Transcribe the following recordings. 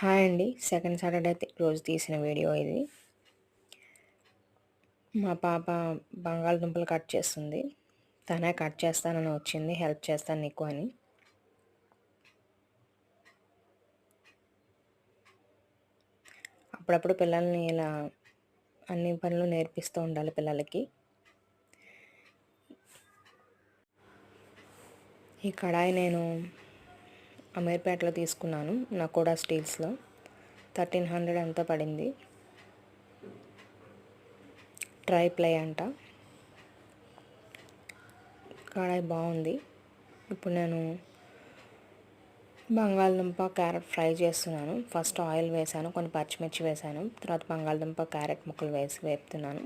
Hi అండి. Second Saturday రోజు తీసిన వీడియో ఇది. మా పాప బంగాళదుంపలు కట్ చేస్తుంది. తనే కట్ చేస్తానని వచ్చింది. హెల్ప్ చేస్తాను నీకు అని. అప్పుడప్పుడు పిల్లల్ని ఇలా అన్ని పనులు నేర్పిస్తూ ఉండాలి పిల్లలకి. ఈ కడాయి నేను అమీర్పేటలో తీసుకున్నాను. నకోడా స్టీల్స్‌లో 1300 ఎంతో పడింది. ట్రై ప్లై అంట. కడాయి బాగుంది. ఇప్పుడు నేను బంగాళదుంప క్యారెట్ ఫ్రై చేస్తున్నాను. ఫస్ట్ ఆయిల్ వేసాను, కొన్ని పచ్చిమిర్చి వేసాను, తర్వాత బంగాళదుంప క్యారెట్ ముక్కలు వేసి వేపుతున్నాను.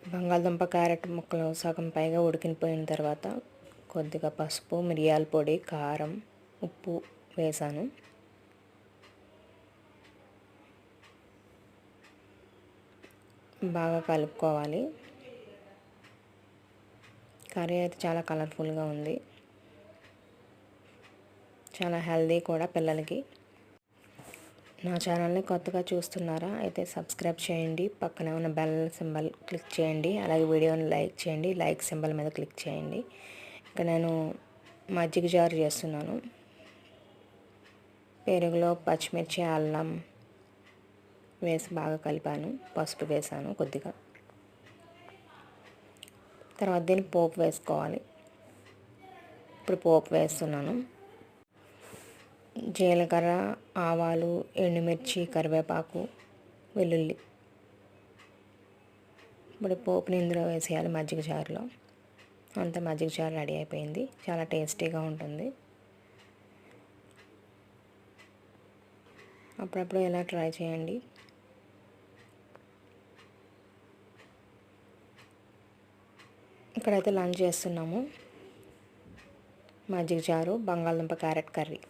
బంగాళదుంప క్యారెట్ ముక్కలు సగం పైగా ఉడికిపోయిన తర్వాత కొద్దిగా పసుపు, మిరియాల పొడి, కారం, ఉప్పు వేసాను. బాగా కలుపుకోవాలి. కర్రీ అయితే చాలా కలర్ఫుల్గా ఉంది. చాలా హెల్దీ కూడా పిల్లలకి. నా ఛానల్ని కొత్తగా చూస్తున్నారా అయితే సబ్స్క్రైబ్ చేయండి. పక్కనే ఉన్న బెల్ సింబల్ క్లిక్ చేయండి. అలాగే వీడియోని లైక్ చేయండి. లైక్ సింబల్ మీద క్లిక్ చేయండి. ఇంకా నేను మజ్జిగ జారు చేస్తున్నాను. పెరుగులో పచ్చిమిర్చి, అల్లం వేసి బాగా కలిపాను. పసుపు వేసాను కొద్దిగా. తర్వాత దీన్ని పోపు వేసుకోవాలి. ఇప్పుడు పోపు వేస్తున్నాను. జీలకర్ర, ఆవాలు, ఎండుమిర్చి, కరివేపాకు, వెల్లుల్లి. ఇప్పుడు పోపుని ఇందులో వేసేయాలి మజ్జిగ చారులో. అంత మజ్జిగ చారు రెడీ అయిపోయింది. చాలా టేస్టీగా ఉంటుంది. అప్పుడప్పుడు ఇలా ట్రై చేయండి. ఇక్కడైతే లంచ్ చేస్తున్నాము. మజ్జిగ చారు, బంగాళదుంప క్యారెట్ కర్రీ.